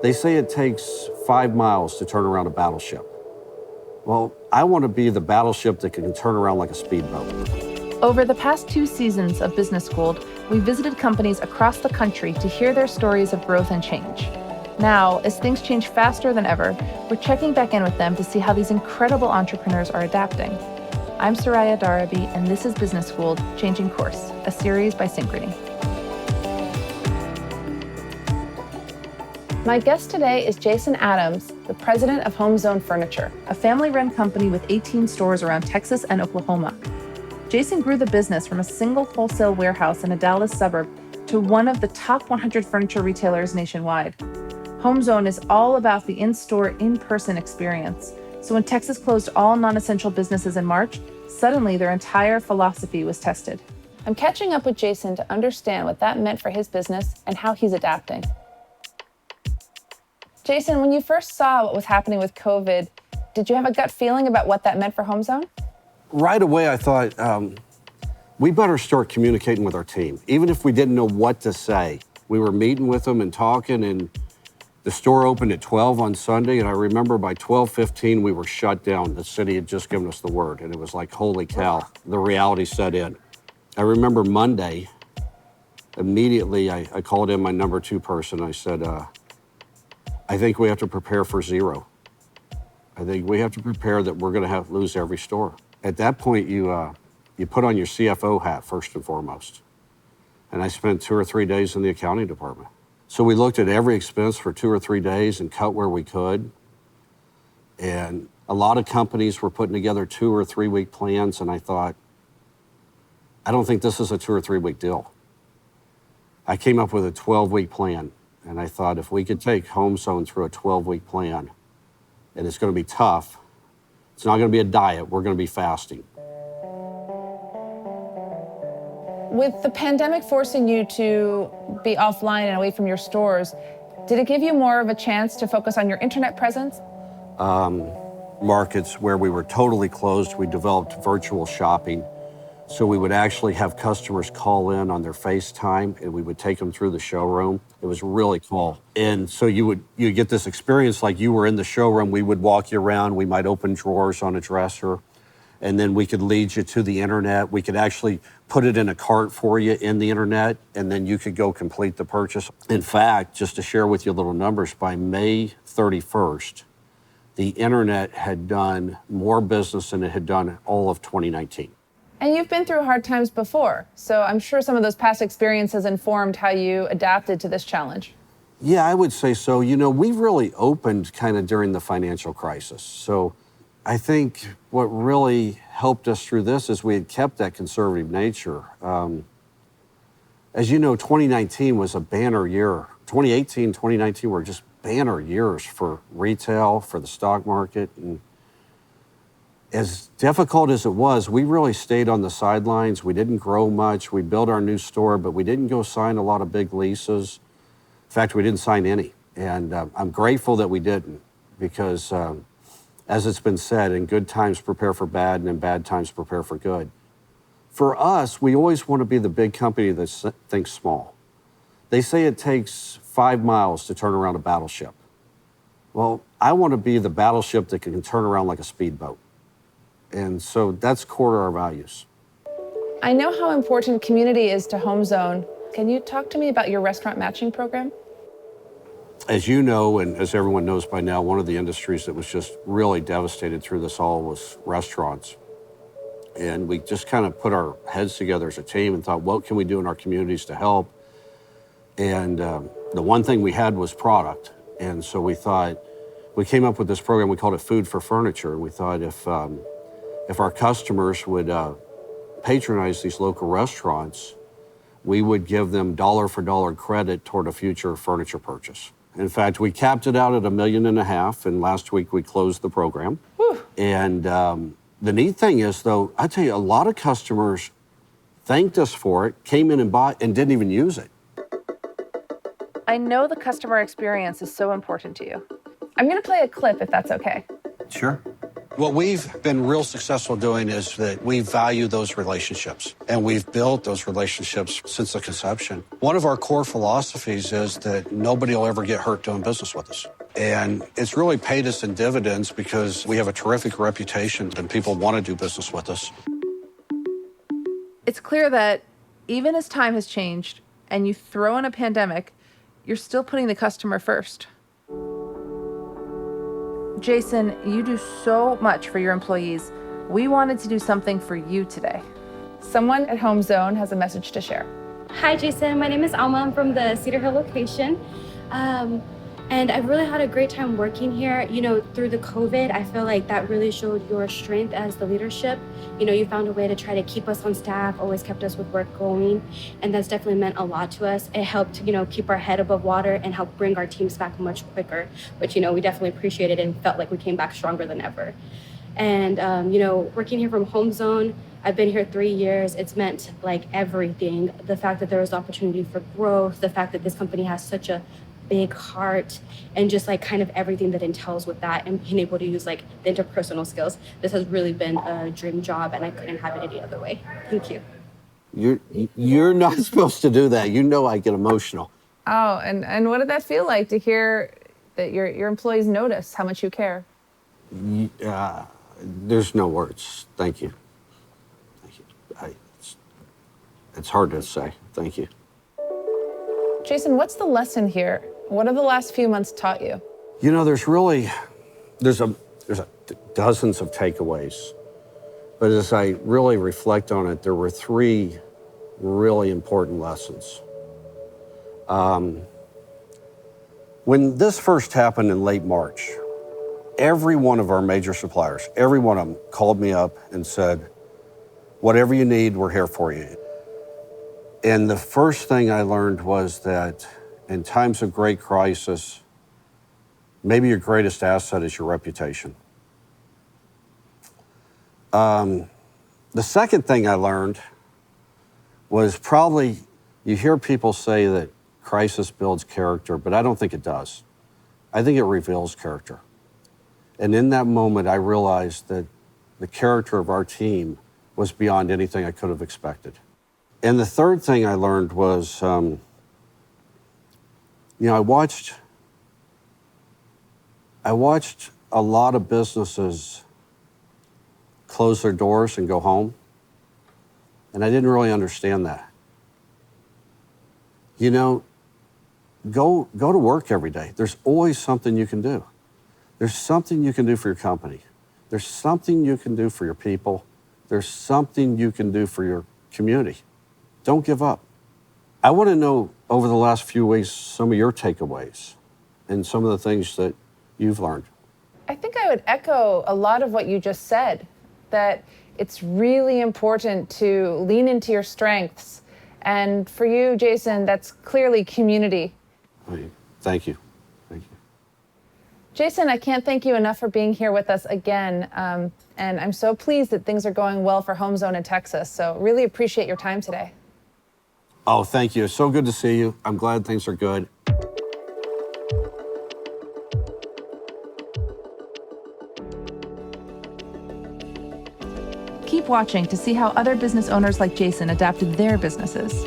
They say it takes 5 miles to turn around a battleship. Well, I want to be the battleship that can turn around like a speedboat. Over the past 2 seasons of Business Schooled, we visited companies across the country to hear their stories of growth and change. Now, as things change faster than ever, we're checking back in with them to see how these incredible entrepreneurs are adapting. I'm Soraya Darabi, and this is Business Schooled, Changing Course, a series by Synchrony. My guest today is Jason Adams, the president of HomeZone Furniture, a family-run company with 18 stores around Texas and Oklahoma. Jason grew the business from a single wholesale warehouse in a Dallas suburb to one of the top 100 furniture retailers nationwide. HomeZone is all about the in-store, in-person experience. So when Texas closed all non-essential businesses in March, suddenly their entire philosophy was tested. I'm catching up with Jason to understand what that meant for his business and how he's adapting. Jason, when you first saw what was happening with COVID, did you have a gut feeling about what that meant for HomeZone? Right away, I thought, we better start communicating with our team. Even if we didn't know what to say, we were meeting with them and talking, and the store opened at 12 on Sunday, and I remember by 12:15, we were shut down. The city had just given us the word, and it was like, holy cow, the reality set in. I remember Monday, immediately, I called in my number 2 person. I said, I think we have to prepare for zero. I think we have to prepare that we're gonna lose every store. At that point, you put on your CFO hat first and foremost. And I spent 2 or 3 days in the accounting department. So we looked at every expense for 2 or 3 days and cut where we could. And a lot of companies were putting together 2 or 3 week plans, and I thought, I don't think this is a 2 or 3 week deal. I came up with a 12-week plan, and I thought if we could take HomeZone through a 12-week plan, and it's gonna be tough, it's not gonna be a diet, we're gonna be fasting. With the pandemic forcing you to be offline and away from your stores, did it give you more of a chance to focus on your internet presence? Markets where we were totally closed, we developed virtual shopping. So we would actually have customers call in on their FaceTime, and we would take them through the showroom. It was really cool. And so you get this experience like you were in the showroom. We would walk you around. We might open drawers on a dresser, and then we could lead you to the internet. We could actually put it in a cart for you in the internet, and then you could go complete the purchase. In fact, just to share with you little numbers, by May 31st, the internet had done more business than it had done all of 2019. And you've been through hard times before, so I'm sure some of those past experiences informed how you adapted to this challenge. Yeah, I would say so. You know, we really opened kind of during the financial crisis. So I think what really helped us through this is we had kept that conservative nature. As you know, 2019 was a banner year. 2018, 2019 were just banner years for retail, for the stock market. And as difficult as it was, we really stayed on the sidelines. We didn't grow much. We built our new store, but we didn't go sign a lot of big leases. In fact, we didn't sign any. And I'm grateful that we didn't, because as it's been said, in good times prepare for bad, and in bad times prepare for good. For us, we always want to be the big company that thinks small. They say it takes 5 miles to turn around a battleship. Well, I want to be the battleship that can turn around like a speedboat. And so that's core to our values. I know how important community is to HomeZone. Can you talk to me about your restaurant matching program? As you know, and as everyone knows by now, one of the industries that was just really devastated through this all was restaurants. And we just kind of put our heads together as a team and thought, what can we do in our communities to help? And the one thing we had was product. And so we thought, we came up with this program, we called it Food for Furniture. We thought if our customers would patronize these local restaurants, we would give them dollar for dollar credit toward a future furniture purchase. In fact, we capped it out at $1.5 million, and last week we closed the program. Whew. And the neat thing is, though, I tell you, a lot of customers thanked us for it, came in and bought, and didn't even use it. I know the customer experience is so important to you. I'm going to play a clip if that's okay. Sure. What we've been real successful doing is that we value those relationships, and we've built those relationships since the conception. One of our core philosophies is that nobody will ever get hurt doing business with us. And it's really paid us in dividends because we have a terrific reputation and people want to do business with us. It's clear that even as time has changed and you throw in a pandemic, you're still putting the customer first. Jason, you do so much for your employees. We wanted to do something for you today. Someone at Home Zone has a message to share. Hi, Jason. My name is Alma. I'm from the Cedar Hill location. And I've really had a great time working here. You know, through the COVID, I feel like that really showed your strength as the leadership. You know, you found a way to try to keep us on staff, always kept us with work going. And that's definitely meant a lot to us. It helped, you know, keep our head above water and help bring our teams back much quicker, which, you know, we definitely appreciated and felt like we came back stronger than ever. And, you know, working here from Home Zone, I've been here 3 years. It's meant like everything. The fact that there was opportunity for growth, the fact that this company has such a big heart, and just like kind of everything that entails with that, and being able to use like the interpersonal skills. This has really been a dream job, and I couldn't have it any other way. Thank you. You're not supposed to do that. You know I get emotional. Oh, and what did that feel like to hear that your employees notice how much you care? There's no words. Thank you. Thank you. It's hard to say. Thank you. Jason, what's the lesson here? What have the last few months taught you? You know, there's dozens of takeaways. But as I really reflect on it, there were 3 really important lessons. When this first happened in late March, every one of our major suppliers, every one of them called me up and said, whatever you need, we're here for you. And the first thing I learned was that in times of great crisis, maybe your greatest asset is your reputation. The second thing I learned was probably, you hear people say that crisis builds character, but I don't think it does. I think it reveals character. And in that moment, I realized that the character of our team was beyond anything I could have expected. And the third thing I learned was, you know, I watched a lot of businesses close their doors and go home, and I didn't really understand that. You know, go to work every day. There's always something you can do. There's something you can do for your company. There's something you can do for your people. There's something you can do for your community. Don't give up. I want to know over the last few weeks some of your takeaways and some of the things that you've learned. I think I would echo a lot of what you just said, that it's really important to lean into your strengths. And for you, Jason, that's clearly community. Thank you. Thank you. Jason, I can't thank you enough for being here with us again. And I'm so pleased that things are going well for Home Zone in Texas. So really appreciate your time today. Oh, thank you. It's so good to see you. I'm glad things are good. Keep watching to see how other business owners like Jason adapted their businesses.